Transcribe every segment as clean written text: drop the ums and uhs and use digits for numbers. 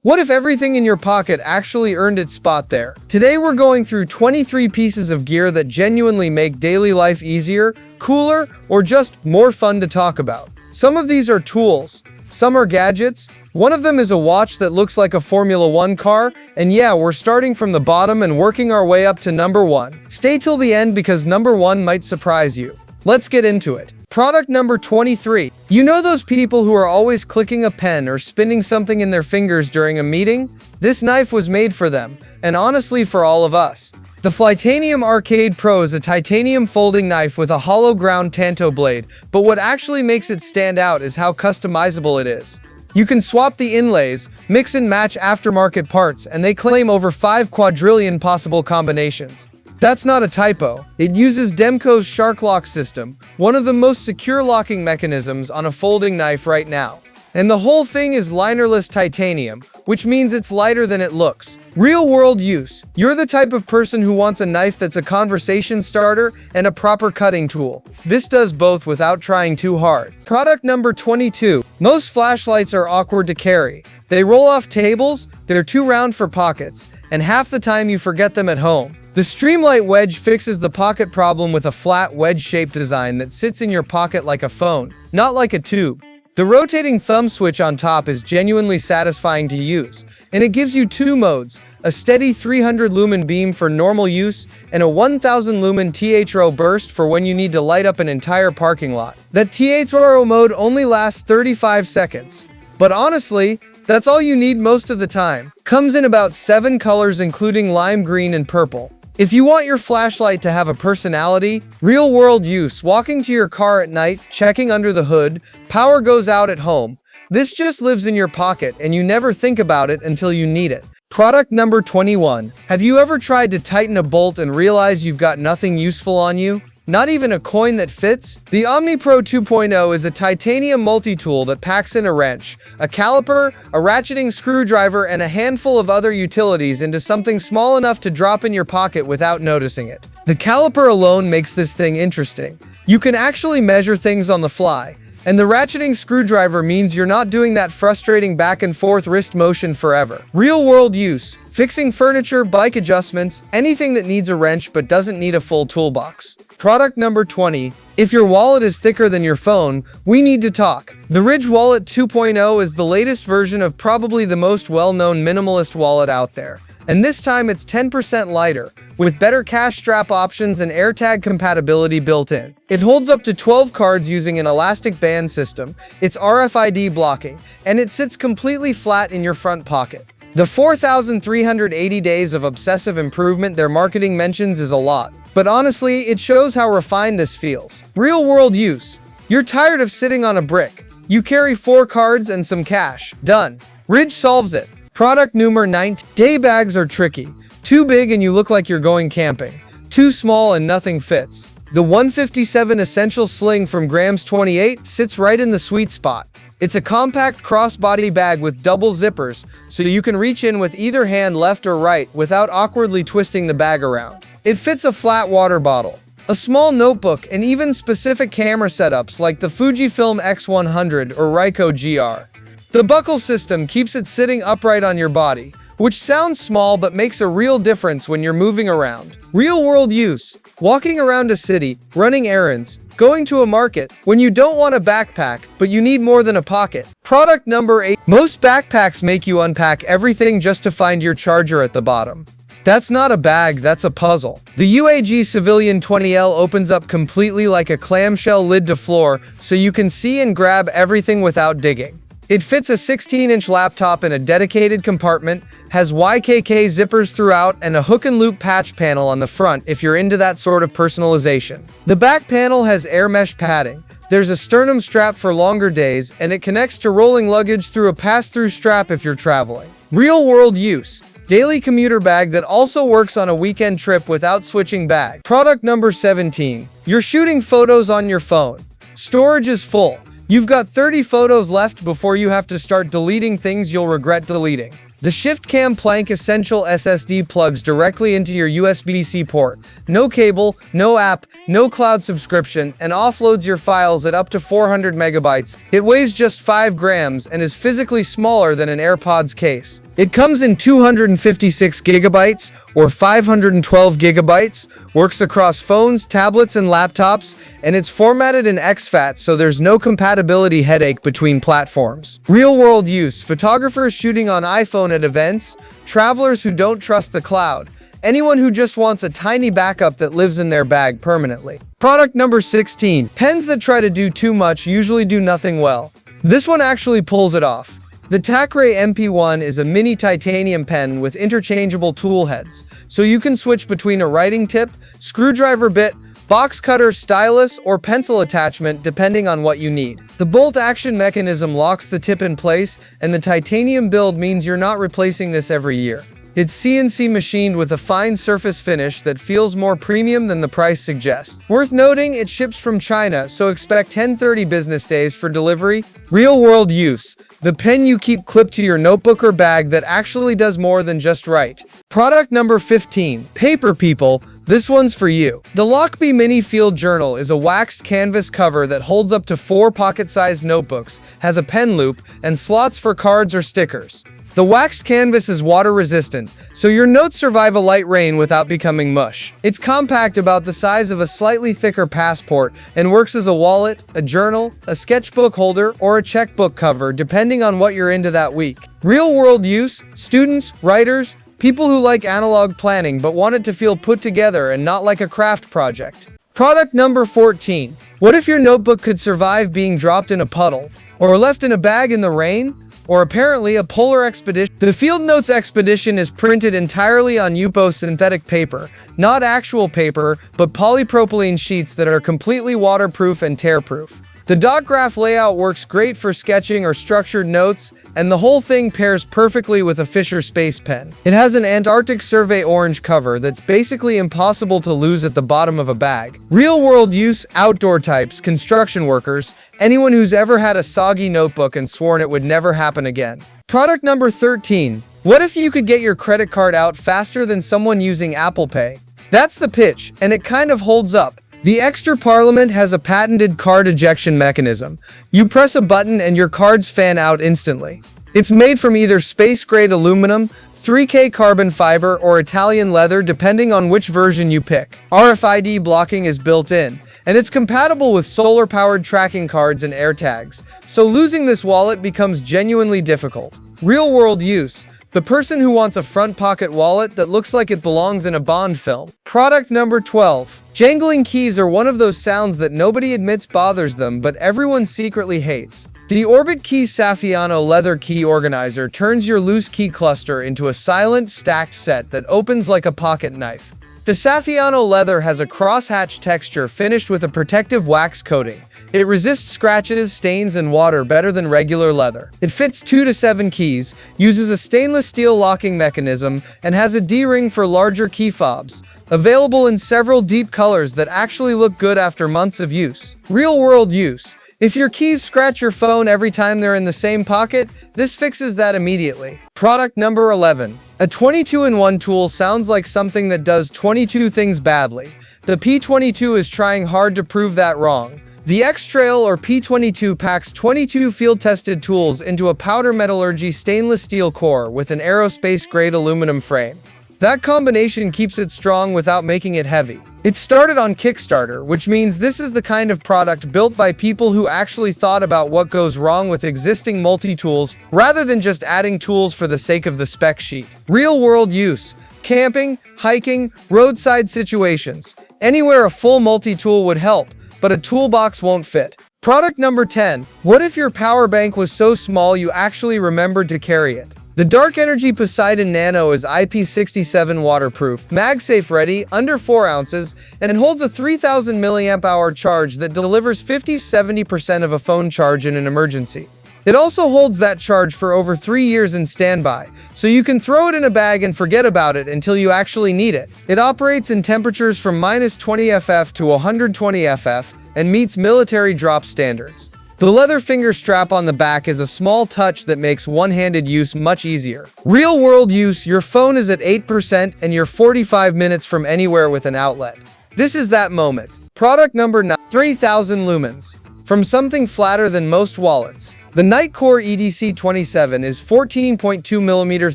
What if everything in your pocket actually earned its spot there? Today we're going through 23 pieces of gear that genuinely make daily life easier, cooler, or just more fun to talk about. Some of these are tools, some are gadgets, one of them is a watch that looks like a Formula 1 car, and yeah, we're starting from the bottom and working our way up to number 1. Stay till the end because number 1 might surprise you. Let's get into it. Product number 23. You know those people who are always clicking a pen or spinning something in their fingers during a meeting? This knife was made for them, and honestly for all of us. The Flytanium Arcade Pro is a titanium folding knife with a hollow ground tanto blade, but what actually makes it stand out is how customizable it is. You can swap the inlays, mix and match aftermarket parts, and they claim over 5 quadrillion possible combinations. That's not a typo. It uses Demco's Shark Lock system, one of the most secure locking mechanisms on a folding knife right now. And the whole thing is linerless titanium, which means it's lighter than it looks. Real-world use. You're the type of person who wants a knife that's a conversation starter and a proper cutting tool. This does both without trying too hard. Product number 22. Most flashlights are awkward to carry. They roll off tables, they're too round for pockets, and half the time you forget them at home. The Streamlight Wedge fixes the pocket problem with a flat wedge-shaped design that sits in your pocket like a phone, not like a tube. The rotating thumb switch on top is genuinely satisfying to use, and it gives you 2 modes, a steady 300 lumen beam for normal use, and a 1000 lumen THRO burst for when you need to light up an entire parking lot. That THRO mode only lasts 35 seconds. But honestly, that's all you need most of the time. Comes in about 7 colors including lime green and purple. If you want your flashlight to have a personality, real-world use, walking to your car at night, checking under the hood, power goes out at home, this just lives in your pocket and you never think about it until you need it. Product number 21. Have you ever tried to tighten a bolt and realize you've got nothing useful on you? Not even a coin that fits? The OmniPro 2.0 is a titanium multi-tool that packs in a wrench, a caliper, a ratcheting screwdriver, and a handful of other utilities into something small enough to drop in your pocket without noticing it. The caliper alone makes this thing interesting. You can actually measure things on the fly, and the ratcheting screwdriver means you're not doing that frustrating back and forth wrist motion forever. Real-world use. Fixing furniture, bike adjustments, anything that needs a wrench but doesn't need a full toolbox. Product number 20. If your wallet is thicker than your phone, we need to talk. The Ridge Wallet 2.0 is the latest version of probably the most well-known minimalist wallet out there. And this time it's 10% lighter, with better cash strap options and AirTag compatibility built in. It holds up to 12 cards using an elastic band system, it's RFID blocking, and it sits completely flat in your front pocket. The 4,380 days of obsessive improvement their marketing mentions is a lot, but honestly, it shows how refined this feels. Real-world use. You're tired of sitting on a brick. You carry 4 cards and some cash. Done. Ridge solves it. Product number 19. Day bags are tricky. Too big and you look like you're going camping. Too small and nothing fits. The 157 Essential Sling from Grams 28 sits right in the sweet spot. It's a compact crossbody bag with double zippers, so you can reach in with either hand left or right without awkwardly twisting the bag around. It fits a flat water bottle, a small notebook, and even specific camera setups like the Fujifilm X100 or Ricoh GR. The buckle system keeps it sitting upright on your body, which sounds small but makes a real difference when you're moving around. Real-world use. Walking around a city, running errands, going to a market, when you don't want a backpack, but you need more than a pocket. Product number 8. Most backpacks make you unpack everything just to find your charger at the bottom. That's not a bag, that's a puzzle. The UAG Civilian 20L opens up completely like a clamshell lid to floor, so you can see and grab everything without digging. It fits a 16-inch laptop in a dedicated compartment, has YKK zippers throughout, and a hook and loop patch panel on the front if you're into that sort of personalization. The back panel has air mesh padding. There's a sternum strap for longer days, and it connects to rolling luggage through a pass-through strap if you're traveling. Real-world use. Daily commuter bag that also works on a weekend trip without switching bag. Product number 17. You're shooting photos on your phone. Storage is full. You've got 30 photos left before you have to start deleting things you'll regret deleting. The Shiftcam Planck Essential SSD plugs directly into your USB-C port. No cable, no app, no cloud subscription, and offloads your files at up to 400 megabytes. It weighs just 5 grams and is physically smaller than an AirPods case. It comes in 256 gigabytes or 512 gigabytes, works across phones, tablets, and laptops, and it's formatted in exFAT, so there's no compatibility headache between platforms. Real-world use: photographers shooting on iPhone at events, travelers who don't trust the cloud, anyone who just wants a tiny backup that lives in their bag permanently. Product number 16. Pens that try to do too much usually do nothing well. This one actually pulls it off. The Tacray MP1 is a mini titanium pen with interchangeable tool heads, so you can switch between a writing tip, screwdriver bit, box cutter, stylus, or pencil attachment depending on what you need. The bolt action mechanism locks the tip in place, and the titanium build means you're not replacing this every year. It's CNC machined with a fine surface finish that feels more premium than the price suggests. Worth noting, it ships from China, so expect 10-30 business days for delivery. Real-world use: the pen you keep clipped to your notebook or bag that actually does more than just write. Product number 15. Paper people, this one's for you. The Lochby Mini Field Journal is a waxed canvas cover that holds up to 4 pocket-sized notebooks, has a pen loop, and slots for cards or stickers. The waxed canvas is water-resistant, so your notes survive a light rain without becoming mush. It's compact, about the size of a slightly thicker passport, and works as a wallet, a journal, a sketchbook holder, or a checkbook cover, depending on what you're into that week. Real-world use: students, writers, people who like analog planning but want it to feel put together and not like a craft project. Product number 14. What if your notebook could survive being dropped in a puddle, or left in a bag in the rain? Or apparently a polar expedition? The Field Notes Expedition is printed entirely on UPO synthetic paper, not actual paper, but polypropylene sheets that are completely waterproof and tear-proof. The dot graph layout works great for sketching or structured notes, and the whole thing pairs perfectly with a Fisher Space Pen. It has an Antarctic Survey orange cover that's basically impossible to lose at the bottom of a bag. Real-world use: outdoor types, construction workers, anyone who's ever had a soggy notebook and sworn it would never happen again. Product number 13. What if you could get your credit card out faster than someone using Apple Pay? That's the pitch, and it kind of holds up. The Ekster Parliament has a patented card ejection mechanism. You press a button and your cards fan out instantly. It's made from either space-grade aluminum, 3K carbon fiber, or Italian leather depending on which version you pick. RFID blocking is built in, and it's compatible with solar-powered tracking cards and AirTags, so losing this wallet becomes genuinely difficult. Real-world use: the person who wants a front pocket wallet that looks like it belongs in a Bond film. Product number 12. Jangling keys are one of those sounds that nobody admits bothers them, but everyone secretly hates. The Orbitkey Saffiano leather key organizer turns your loose key cluster into a silent, stacked set that opens like a pocket knife. The Saffiano leather has a crosshatch texture finished with a protective wax coating. It resists scratches, stains, and water better than regular leather. It fits 2 to 7 keys, uses a stainless steel locking mechanism, and has a D-ring for larger key fobs. Available in several deep colors that actually look good after months of use. Real-world use: if your keys scratch your phone every time they're in the same pocket, this fixes that immediately. Product number 11. A 22-in-1 tool sounds like something that does 22 things badly. The P22 is trying hard to prove that wrong. The XTrailor P22 packs 22 field-tested tools into a powder metallurgy stainless steel core with an aerospace-grade aluminum frame. That combination keeps it strong without making it heavy. It started on Kickstarter, which means this is the kind of product built by people who actually thought about what goes wrong with existing multi-tools, rather than just adding tools for the sake of the spec sheet. Real-world use: camping, hiking, roadside situations. Anywhere a full multi-tool would help, but a toolbox won't fit. Product number 10. What if your power bank was so small you actually remembered to carry it? The Dark Energy Poseidon Nano is IP67 waterproof, MagSafe ready, under 4 ounces, and it holds a 3000 mAh charge that delivers 50-70% of a phone charge in an emergency. It also holds that charge for over 3 years in standby, so you can throw it in a bag and forget about it until you actually need it. It operates in temperatures from -20 FF to 120 FF and meets military drop standards. The leather finger strap on the back is a small touch that makes one-handed use much easier. Real-world use: your phone is at 8% and you're 45 minutes from anywhere with an outlet. This is that moment. Product number 9. 3000 lumens. From something flatter than most wallets, The Nitecore EDC27 is 14.2mm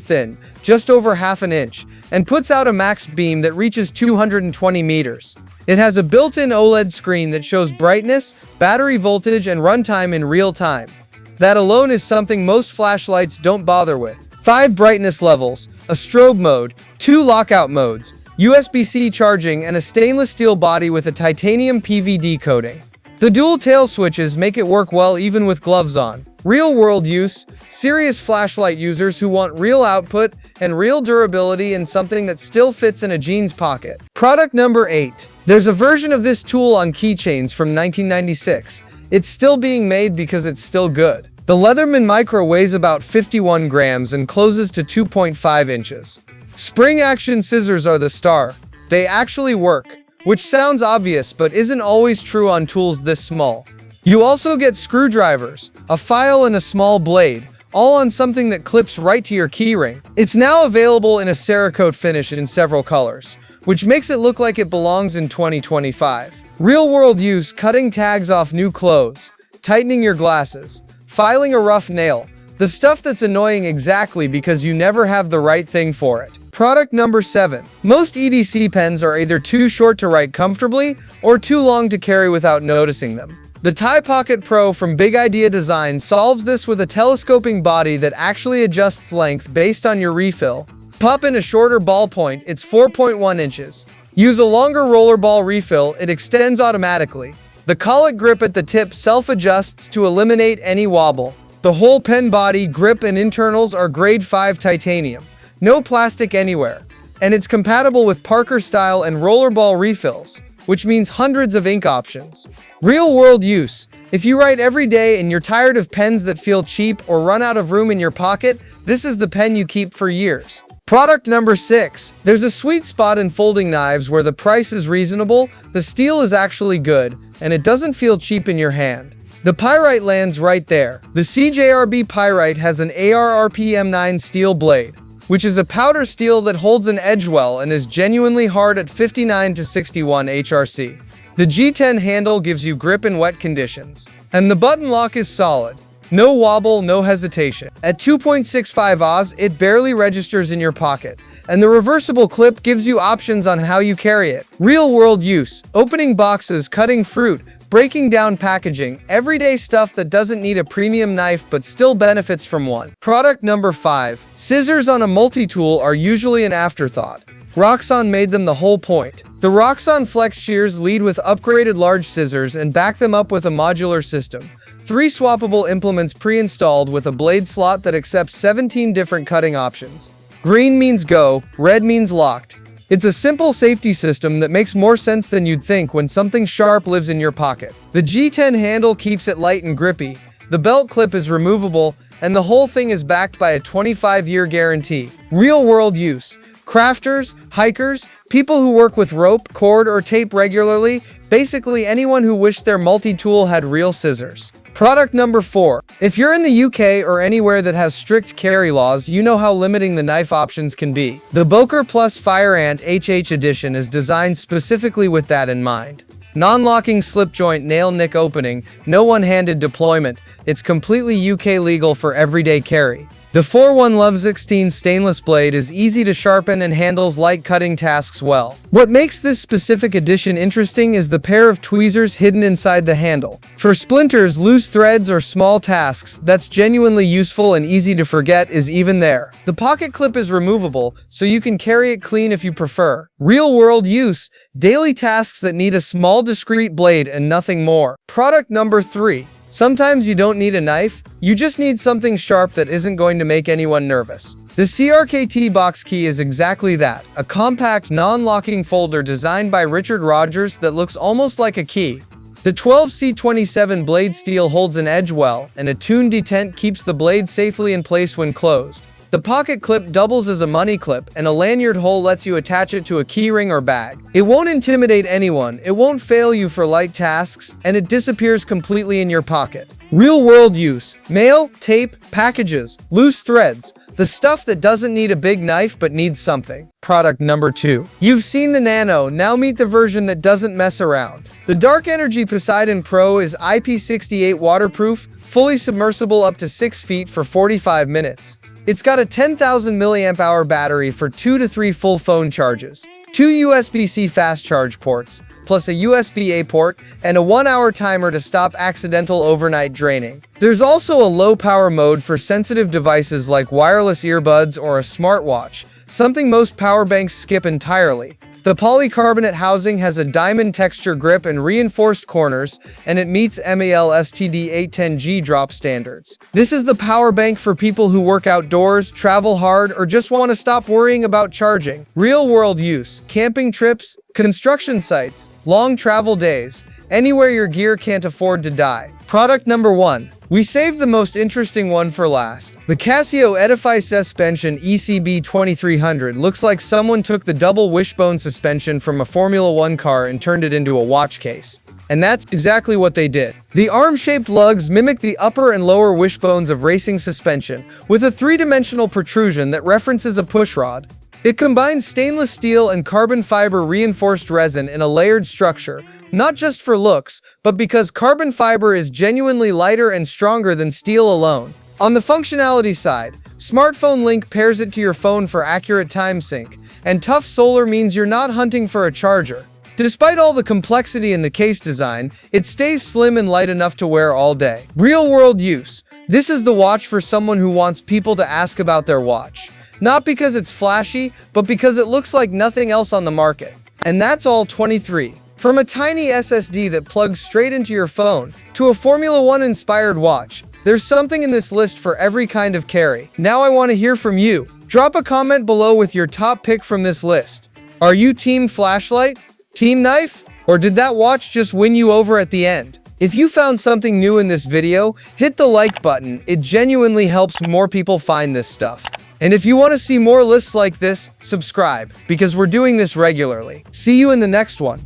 thin, just over half an inch, and puts out a max beam that reaches 220 meters. It has a built-in OLED screen that shows brightness, battery voltage, and runtime in real time. That alone is something most flashlights don't bother with. 5 brightness levels, a strobe mode, 2 lockout modes, USB-C charging, and a stainless steel body with a titanium PVD coating. The dual tail switches make it work well even with gloves on. Real-world use, serious flashlight users who want real output and real durability in something that still fits in a jeans pocket. Product number 8. There's a version of this tool on keychains from 1996. It's still being made because it's still good. The Leatherman Micra weighs about 51 grams and closes to 2.5 inches. Spring-action scissors are the star. They actually work, which sounds obvious but isn't always true on tools this small. You also get screwdrivers, a file, and a small blade, all on something that clips right to your keyring. It's now available in a Cerakote finish in several colors, which makes it look like it belongs in 2025. Real-world use: cutting tags off new clothes, tightening your glasses, filing a rough nail. The stuff that's annoying exactly because you never have the right thing for it. Product number 7. Most EDC pens are either too short to write comfortably or too long to carry without noticing them. The Tie Pocket Pro from Big Idea Design solves this with a telescoping body that actually adjusts length based on your refill. Pop in a shorter ballpoint, it's 4.1 inches. Use a longer rollerball refill, it extends automatically. The collet grip at the tip self-adjusts to eliminate any wobble. The whole pen body, grip, and internals are grade 5 titanium. No plastic anywhere. And it's compatible with Parker style and rollerball refills, which means hundreds of ink options. Real-world use: if you write every day and you're tired of pens that feel cheap or run out of room in your pocket, this is the pen you keep for years. Product number 6. There's a sweet spot in folding knives where the price is reasonable, the steel is actually good, and it doesn't feel cheap in your hand. The Pyrite lands right there. The CJRB Pyrite has an ARRP M9 steel blade, which is a powder steel that holds an edge well and is genuinely hard at 59 to 61 HRC. The G10 handle gives you grip in wet conditions. And the button lock is solid. No wobble, no hesitation. At 2.65 Oz, it barely registers in your pocket. And the reversible clip gives you options on how you carry it. Real-world use: opening boxes, cutting fruit, breaking down packaging, everyday stuff that doesn't need a premium knife but still benefits from one. Product number 5. Scissors on a multi-tool are usually an afterthought. Roxon made them the whole point. The Roxon Flex Shears lead with upgraded large scissors and back them up with a modular system. 3 swappable implements pre-installed with a blade slot that accepts 17 different cutting options. Green means go, red means locked. It's a simple safety system that makes more sense than you'd think when something sharp lives in your pocket. The G10 handle keeps it light and grippy, the belt clip is removable, and the whole thing is backed by a 25-year guarantee. Real-world use: crafters, hikers, people who work with rope, cord, or tape regularly, basically anyone who wished their multi-tool had real scissors. Product number 4. If you're in the UK or anywhere that has strict carry laws, you know how limiting the knife options can be. The Boker Plus Fire Ant HH Edition is designed specifically with that in mind. Non-locking slip joint nail nick opening, no one-handed deployment. It's completely UK legal for everyday carry. The 4-1 Love16 stainless blade is easy to sharpen and handles light cutting tasks well. What makes this specific edition interesting is the pair of tweezers hidden inside the handle. For splinters, loose threads, or small tasks, that's genuinely useful and easy to forget is even there. The pocket clip is removable, so you can carry it clean if you prefer. Real-world use: daily tasks that need a small discreet blade and nothing more. Product number 3. Sometimes you don't need a knife, you just need something sharp that isn't going to make anyone nervous. The CRKT Box Key is exactly that, a compact, non-locking folder designed by Richard Rogers that looks almost like a key. The 12C27 blade steel holds an edge well, and a tuned detent keeps the blade safely in place when closed. The pocket clip doubles as a money clip, and a lanyard hole lets you attach it to a keyring or bag. It won't intimidate anyone, it won't fail you for light tasks, and it disappears completely in your pocket. Real-world use: mail, tape, packages, loose threads, the stuff that doesn't need a big knife but needs something. Product number 2. You've seen the Nano, now meet the version that doesn't mess around. The Dark Energy Poseidon Pro is IP68 waterproof, fully submersible up to 6 feet for 45 minutes. It's got a 10,000 mAh battery for 2 to 3 full phone charges, 2 USB-C fast charge ports, plus a USB-A port, and a 1-hour timer to stop accidental overnight draining. There's also a low-power mode for sensitive devices like wireless earbuds or a smartwatch, something most power banks skip entirely. The polycarbonate housing has a diamond texture grip and reinforced corners, and it meets MAL STD 810G drop standards. This is the power bank for people who work outdoors, travel hard, or just want to stop worrying about charging. Real-world use, camping trips, construction sites, long travel days, anywhere your gear can't afford to die. Product number 1. We saved the most interesting one for last. The Casio EDIFICE Suspension ECB2300 looks like someone took the double wishbone suspension from a Formula 1 car and turned it into a watch case. And that's exactly what they did. The arm-shaped lugs mimic the upper and lower wishbones of racing suspension, with a 3-dimensional protrusion that references a pushrod. It combines stainless steel and carbon fiber reinforced resin in a layered structure, not just for looks, but because carbon fiber is genuinely lighter and stronger than steel alone. On the functionality side, Smartphone Link pairs it to your phone for accurate time sync, and Tough Solar means you're not hunting for a charger. Despite all the complexity in the case design, it stays slim and light enough to wear all day. Real-world use. This is the watch for someone who wants people to ask about their watch. Not because it's flashy, but because it looks like nothing else on the market. And that's all 23. From a tiny SSD that plugs straight into your phone, to a Formula 1 inspired watch, there's something in this list for every kind of carry. Now I want to hear from you. Drop a comment below with your top pick from this list. Are you team flashlight? Team knife? Or did that watch just win you over at the end? If you found something new in this video, hit the like button. It genuinely helps more people find this stuff. And if you want to see more lists like this, subscribe, because we're doing this regularly. See you in the next one.